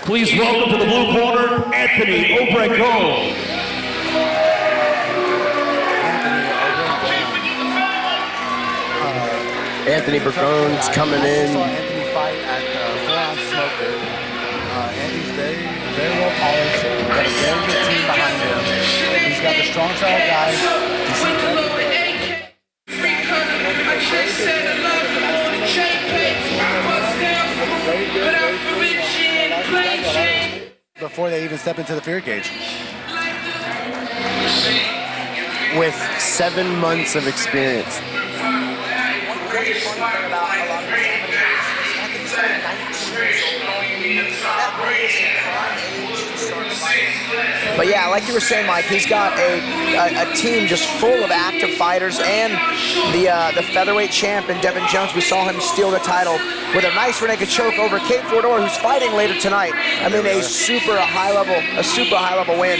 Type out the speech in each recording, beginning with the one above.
Please welcome to the blue corner, Anthony Obregon. Anthony Obregon's coming in. I saw Anthony fight at the 4-ounce smoker. Anthony's very well polished. Got a very good team behind him. He's got the strong side guys. Before they even step into the fear cage. With 7 months of experience. But yeah, like you were saying, Mike, he's got a team just full of active fighters, and the featherweight champ in Devin Jones. We saw him steal the title with a nice rear naked choke over Kate Fordor, who's fighting later tonight. I mean, a super high level win.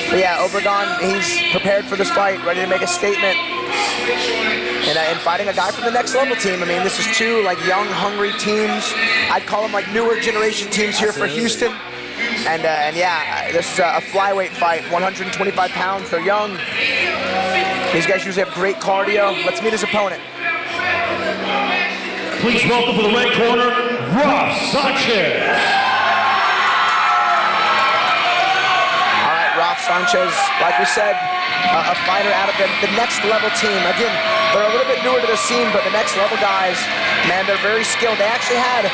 But yeah, Obregon, he's prepared for this fight, ready to make a statement. And fighting a guy from the next level team. I mean, this is two like young, hungry teams. I'd call them like newer generation teams here for Houston. And yeah, this is a flyweight fight, 125 pounds. They're young. These guys usually have great cardio. Let's meet his opponent. Please welcome to the red corner, Rafael Sanchez. All right, Rafael Sanchez, like we said, a fighter out of the next level team. Again, they're a little bit newer to the scene, but the next level guys, man, they're very skilled. They actually had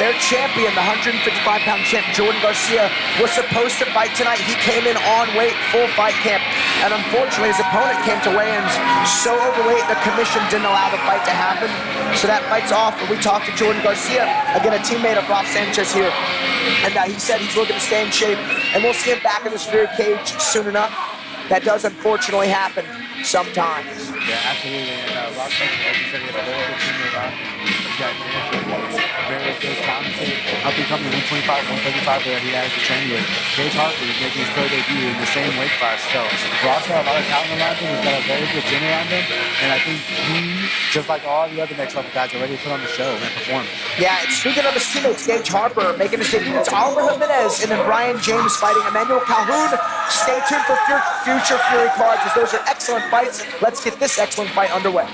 their champion, the 155-pound champ, Jordan Garcia, was supposed to fight tonight. He came in on weight, full fight camp, and unfortunately his opponent came to weigh-ins so overweight the commission didn't allow the fight to happen. So that fight's off, but we talked to Jordan Garcia, again a teammate of Rafael Sanchez here, and he said he's looking to stay in shape, and we'll see him back in the fear cage soon enough. That does unfortunately happen sometimes. Yeah, absolutely. And Rafael Sanchez, like you said, he has a very good team around. He's got very good, talented, up and coming 125, 135 that he has to train with. Gage Harper is making his pro debut in the same weight class. So Ross got a lot of talent around him. He's got a very good gym around him. And I think he, just like all the other next level guys, are ready to put on the show and perform. Yeah, and speaking of his teammates, Gage Harper making his debut. It's Oliver Jimenez and then Brian James fighting Emmanuel Calhoun. Stay tuned for future Fury cards, as those are excellent fights. Let's get this excellent fight underway.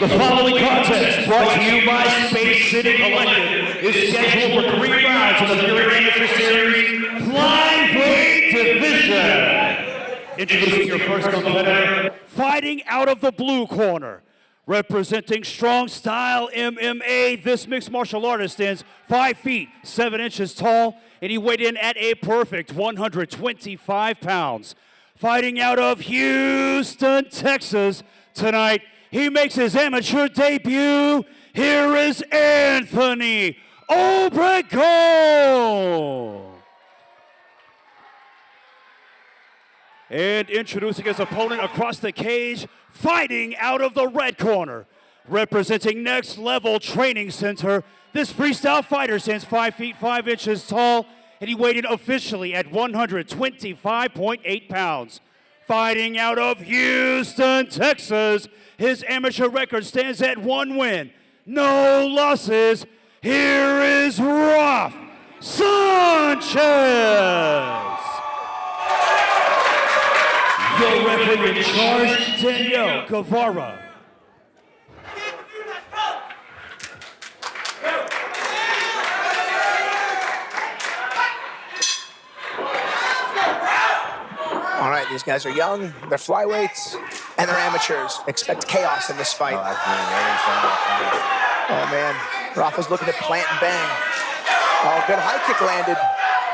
The following contest, brought to you by Space City Collective, is scheduled for 3 rounds of the Fury Amateur Series Flyweight Division. Introducing your first competitor, fighting out of the blue corner. Representing Strong Style MMA, this mixed martial artist stands 5 feet 7 inches tall, and he weighed in at a perfect 125 pounds. Fighting out of Houston, Texas tonight, he makes his amateur debut. Here is Anthony Obregon. And introducing his opponent across the cage, fighting out of the red corner. Representing Next Level Training Center, this freestyle fighter stands 5 feet 5 inches tall, and he weighed in officially at 125.8 pounds. Fighting out of Houston, Texas, his amateur record stands at 1 win, no losses. Here is Rafael Sanchez. The referee in charge, Danielle Guevara. All right, these guys are young, they're flyweights, and they're amateurs. Expect chaos in this fight. Oh, absolutely. Oh man, Rafa's looking to plant and bang. Oh, good high kick landed.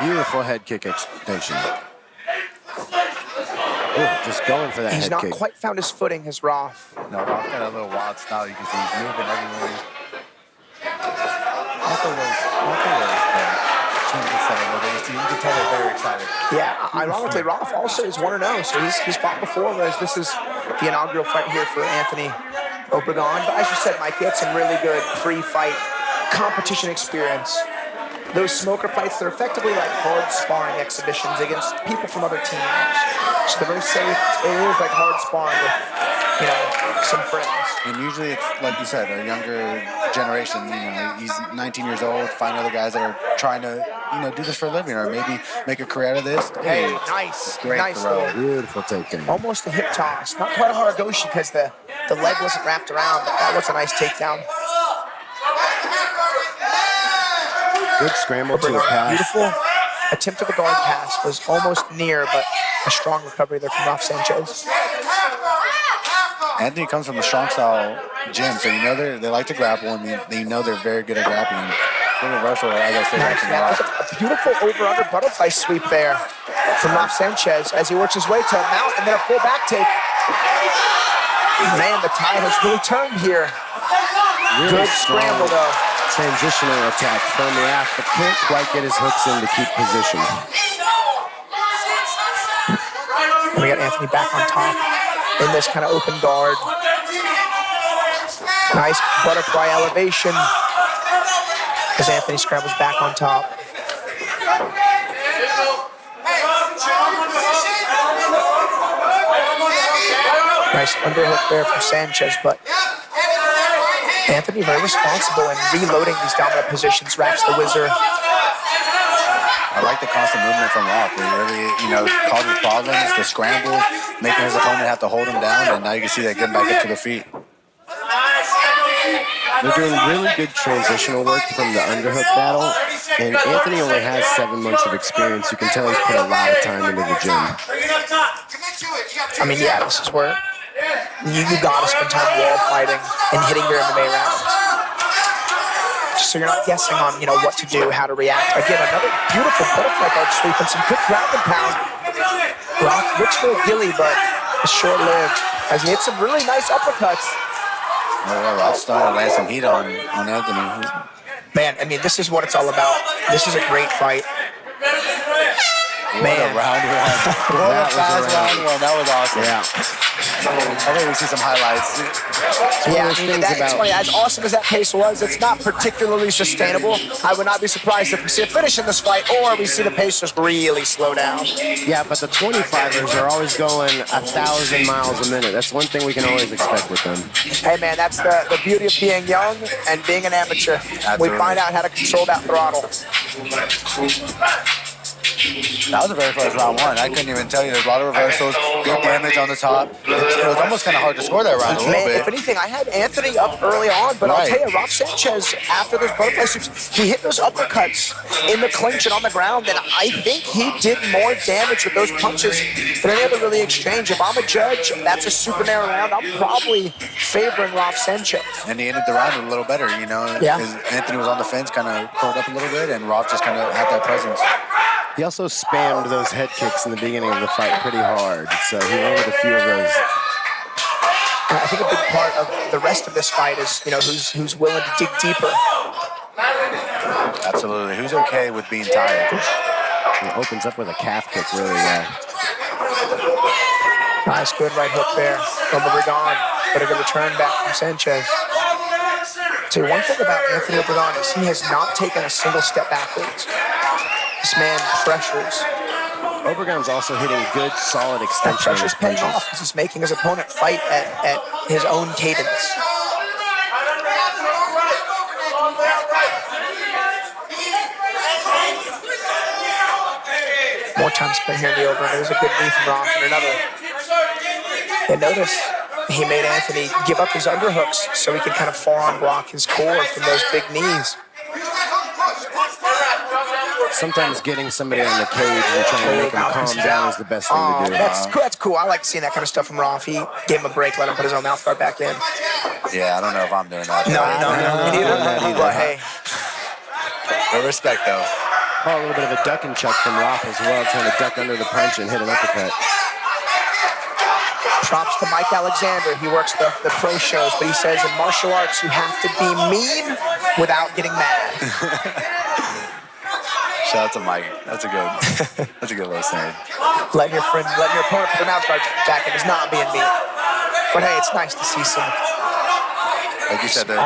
Beautiful head kick expectation. Ooh, just going for that He's head not kick. quite found his footing, his Raf. No, Raf's got a little wild style. You can see he's moving everywhere. Nothing worse, but you can tell they're very excited. Yeah, ironically, Raf also is 1-0, so he's fought before, whereas this is the inaugural fight here for Anthony Obregon. But as you said, Mike, he had some really good pre-fight competition experience. Those smoker fights, they're effectively like hard sparring exhibitions against people from other teams. So they're very safe. It is like hard sparring with some friends. And usually it's, like you said, a younger generation. He's 19 years old. Find other guys that are trying to, do this for a living or maybe make a career out of this. Hey, nice. Great nice throw. little, Beautiful takedown. almost a hip toss. Not quite a Haragoshi because the leg wasn't wrapped around, but that was a nice takedown. Good scramble to the pass. Beautiful attempt at the guard pass. Was almost near, but a strong recovery there from Rafael Sanchez. Anthony comes from the strong style gym, so they like to grapple, and they're very good at grappling. The reversal, as I said, That was a beautiful over-under butterfly sweep there from Rafael Sanchez as he works his way to a mount and then a full back take. Man, the tide has really turned here. Really Good scramble, though. Transitional attack from Raf, but can't quite get his hooks in to keep position. And we got Anthony back on top in this kind of open guard. Nice butterfly elevation as Anthony scrambles back on top. Nice underhook there from Sanchez, but Anthony very responsible in reloading these dominant positions. Wraps the whizzer. I like the constant movement from Roth. It really, causes problems, the scramble, making his opponent have to hold him down, and now you can see that getting back up to the feet. They're doing really good transitional work from the underhook battle, and Anthony only has 7 months of experience. You can tell he's put a lot of time into the gym. I mean, yeah, this is where you got to spend time wall fighting and hitting your MMA rounds. Just so you're not guessing on, what to do, how to react. Again, another beautiful butterfly guard sweep and some good ground and pound. Roth looks for a gilly, but it's short-lived as he hits some really nice uppercuts. Roth's starting to land some heat on Anthony. Man, I mean, this is what it's all about. This is a great fight. What a round one. What a fast round one. That was awesome. Yeah. I think we see some highlights. Yeah, I mean, that's funny. As awesome as that pace was, it's not particularly sustainable. I would not be surprised if we see a finish in this fight or we see the pace just really slow down. Yeah, but the 25ers are always going 1,000 miles a minute. That's one thing we can always expect with them. Hey, man, that's the beauty of being young and being an amateur. Absolutely. We find out how to control that throttle. That was the very first round one. I couldn't even tell you. There's a lot of reversals, good damage on the top. It was almost kind of hard to score that round a little bit. If anything, I had Anthony up early on, but I'll tell you, Rafael Sanchez, after those butterfly sweeps, he hit those uppercuts in the clinch and on the ground, and I think he did more damage with those punches than any other really exchange. If I'm a judge, that's a super narrow round. I'm probably favoring Rafael Sanchez. And he ended the round a little better, Yeah. Anthony was on the fence, kind of curled up a little bit, and Roth just kind of had that presence. He also spammed those head kicks in the beginning of the fight pretty hard, so he landed a few of those. I think a big part of the rest of this fight is, who's willing to dig deeper. Absolutely. Who's okay with being tired? He opens up with a calf kick really well. Nice, good right hook there from Obregon. But a good return back from Sanchez. So one thing about Anthony Obregon is he has not taken a single step backwards. This man pressures. Obregon's also hitting good, solid That extension. pressure's paying off because he's making his opponent fight at his own cadence. More time spent here in the over. There's a good knee from Roth and another. And notice he made Anthony give up his underhooks so he could kind of forearm block his core from those big knees. Sometimes getting somebody on the cage and trying to make him calm down is the best thing to do. That's cool. I like seeing that kind of stuff from Roth. He gave him a break, let him put his own mouth guard back in. Yeah, I don't know if I'm doing that. No, me neither. But hey, No respect, though. Oh, a little bit of a duck and chuck from Roth as well, trying to duck under the punch and hit an uppercut. props to Mike Alexander. He works the pro shows, but he says in martial arts you have to be mean without getting mad. Shout out to Mike. That's a good little saying. Letting your opponent put their mouth guard back in is not being mean. But hey, it's nice to see some. Like you said, the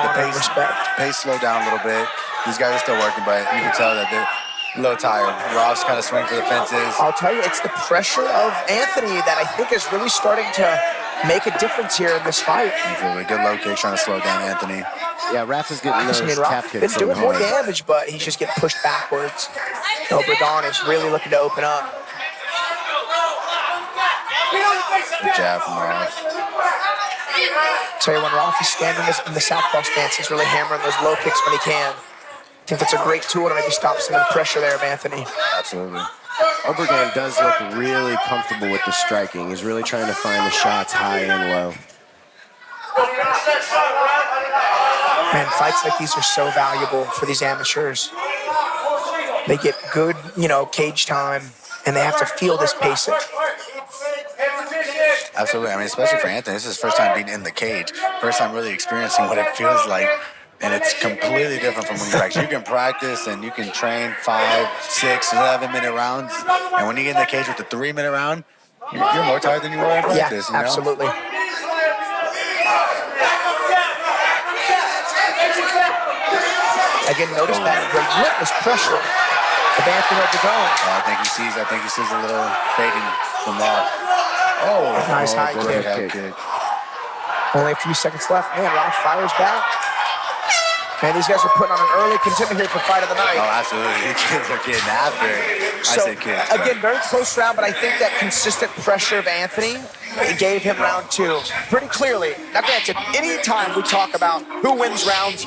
pace slowed down a little bit. These guys are still working, but you can tell that they're a little tired. Roth's kind of swinging for the fences. I'll tell you, it's the pressure of Anthony that I think is really starting to make a difference here in this fight. Absolutely. Good low kick, trying to slow down Anthony. Yeah, Raph is getting those calf Been kicks doing on more hard. damage, but he's just getting pushed backwards. Obregon is really looking to open up. Good jab from Roth. Tell you, when Roth is standing in the southpaw stance, he's really hammering those low kicks when he can. I think that's a great tool to maybe stop some of the pressure there of Anthony. Absolutely. Obregon does look really comfortable with the striking. He's really trying to find the shots high and low. Man, fights like these are so valuable for these amateurs. They get good, cage time, and they have to feel this pacing. Absolutely. I mean, especially for Anthony, this is his first time being in the cage. First time really experiencing what it feels like. And it's completely different from when you practice. You can practice and you can train 5, 6, 7-minute rounds. And when you get in the cage with the 3-minute round, you're more tired than you were in practice. Yeah, absolutely. Again, notice that relentless pressure of Anthony Obregon. I think he sees a little fading from that. Oh, Nice high good kick. Only a few seconds left. Man, Roth fires back. Man, these guys are putting on an early contender here for fight of the night. Oh, absolutely. These kids are getting after it. So, again, very close round, but I think that consistent pressure of Anthony gave him round 2 pretty clearly. Now, granted, any time we talk about who wins rounds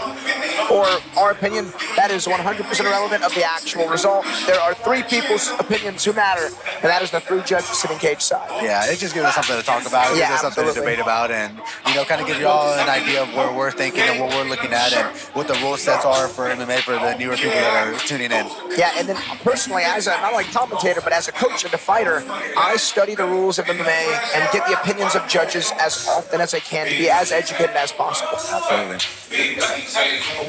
or our opinion, that is 100% irrelevant of the actual result. There are 3 people's opinions who matter, and that is the 3 judges sitting cage side. Yeah, it just gives us something to talk about. It gives us something to debate about, and kind of give you all an idea of where we're thinking and what we're looking at and what the rule sets are for MMA for the newer people that are tuning in. Yeah, and then personally, as a not only commentator but as a coach and a fighter, I study the rules of MMA and get the opinions of judges as often as I can to be as educated as possible. Absolutely.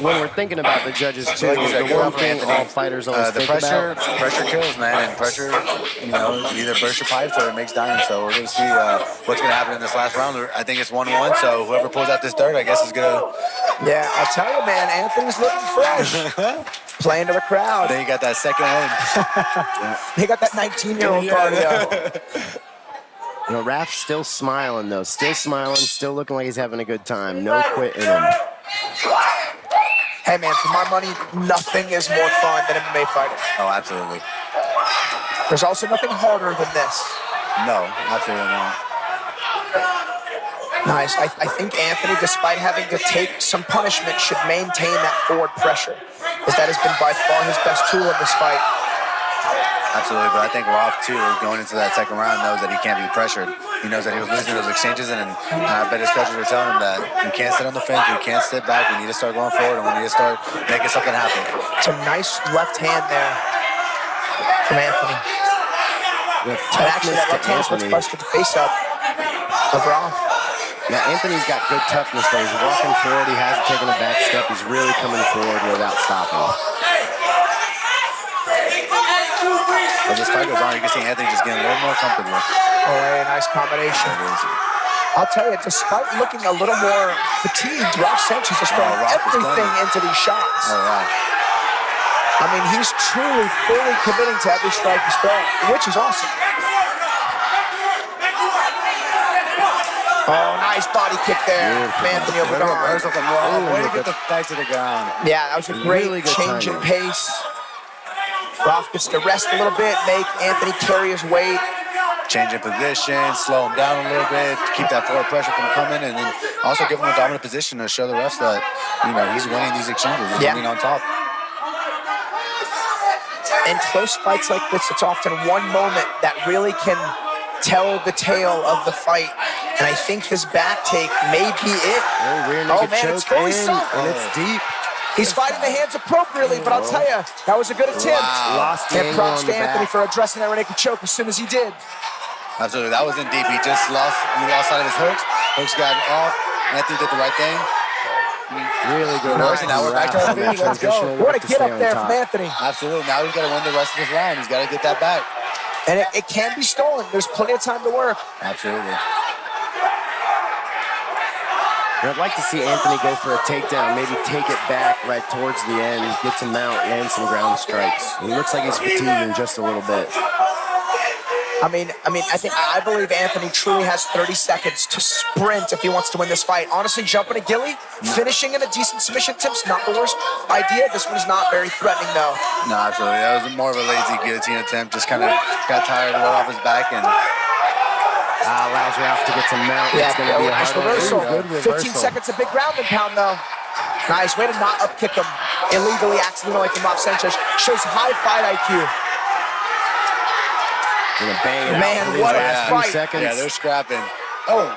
When we're thinking about the judges too, Like you said, the one thing all fighters always the think pressure kills, man, and pressure, either bursts your pipes or it makes diamonds. So we're going to see what's going to happen in this last round. I think it's 1-1, so whoever pulls out this third, I guess is going to... Yeah, I'll tell you, man, Anthony's looking fresh. Playing to the crowd. Then you got that second win. They got that 19-year-old cardio. Raph's still smiling though, still looking like he's having a good time. No quit in him. Hey man, for my money, nothing is more fun than MMA fighting. Oh, absolutely. There's also nothing harder than this. No, absolutely not. Nice. I think Anthony, despite having to take some punishment, should maintain that forward pressure, as that has been by far his best tool in this fight. Absolutely, but I think Roth, too, going into that second round, knows that he can't be pressured. He knows that he was losing those exchanges, and I bet his coaches were telling him that we can't sit on the fence, we can't sit back, we need to start going forward, and we need to start making something happen. Some nice left hand there from Anthony. And actually, that left hand is what's busted the face up of Roth. Yeah, Anthony's got good toughness though. He's walking forward, he hasn't taken a back step, he's really coming forward without stopping. As this fight goes on, you can see Anthony just getting a little more comfortable. Oh, hey, nice combination. I'll tell you, despite looking a little more fatigued, Rafael Sanchez is throwing everything into these shots. Oh, yeah. I mean, he's truly, fully committing to every strike he's throwing, which is awesome. Oh, nice body kick there from Anthony Obregon. Way to get the fight to the ground. Yeah, that was a great change in pace. Roth gets to rest a little bit, make Anthony carry his weight. Change in position, slow him down a little bit, keep that forward pressure from coming, and then also give him a dominant position to show the refs that, he's winning these exchanges. He's winning on top. In close fights like this, it's often one moment that really can tell the tale of the fight. And I think this back take may be it. Oh man, it's fully sunk. And it's deep. He's fighting the hands appropriately, but I'll tell you, that was a good attempt. Wow. Lost the And angle props on to the Anthony back. for addressing that rear naked choke as soon as he did. Absolutely, that wasn't deep. He lost sight of his hooks. Hooks got off. Anthony did the right thing. Really good. Nice. Now we're back to our feet. Let's go. What a get up there from Anthony. Absolutely. Now he's got to win the rest of his round. He's got to get that back. And it can be stolen. There's plenty of time to work. Absolutely. I'd like to see Anthony go for a takedown, maybe take it back right towards the end, get some mount, land some ground strikes. He looks like he's fatiguing just a little bit. I believe Anthony truly has 30 seconds to sprint if he wants to win this fight. Honestly, jumping a ghillie, finishing in a decent submission tip's not the worst idea. This one's not very threatening, though. No, absolutely. That was more of a lazy guillotine attempt. Just kind of got tired, went off his back, and Allows Ralph to get some mount. Yeah, It's going to be a nice hard one. reversal. Good reversal. 15 seconds, a big ground and pound, though. Nice, way to not up-kick him illegally, accidentally from Rafael Sanchez. Shows high fight IQ. Gonna bang it Man, out for what these a last fight. few seconds. yeah, they're scrapping. Oh.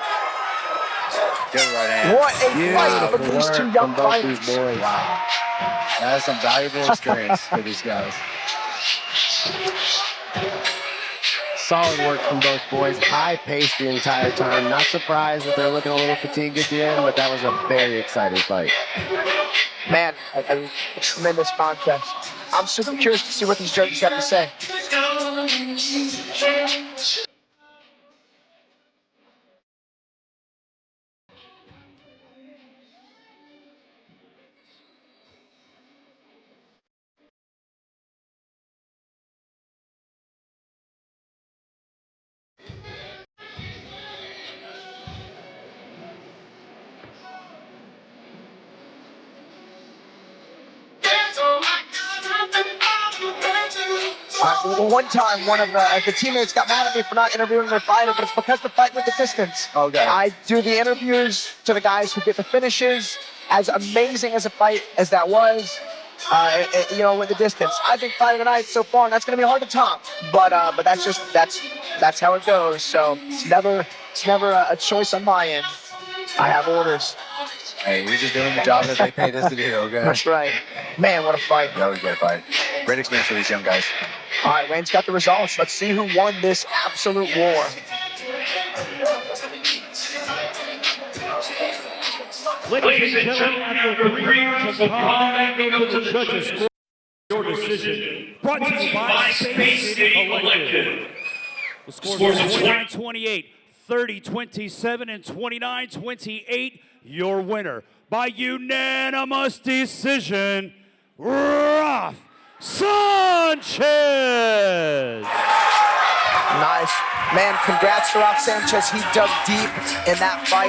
Good right hand. What a fight for these two young fighters. Wow. That's some valuable experience for these guys. Solid work from both boys. High pace the entire time. Not surprised that they're looking a little fatigued at the end, but that was a very exciting fight. Man, a tremendous contest. I'm super curious to see what these judges have to say. One time, one of the teammates got mad at me for not interviewing their fighter, but it's because the fight went the distance. Okay. I do the interviews to the guys who get the finishes. As amazing as a fight as that was, with the distance. I think fight of the night so far, and that's going to be hard to top. But that's how it goes. So it's never a choice on my end. I have orders. Hey, we're just doing the job that they paid us to do, okay? That's right. Man, what a fight. That was a good fight. Great experience for these young guys. All right, Wayne's got the results. Let's see who won this absolute war. Ladies and gentlemen, after 3 rounds of combat, go to the judges score your decision. Brought to you by Space City Collective. The scores are 29-28, 30-27, and 29-28. Your winner by unanimous decision, Rafael Sanchez. Nice. Man, congrats to Rafael Sanchez. He dug deep in that fight.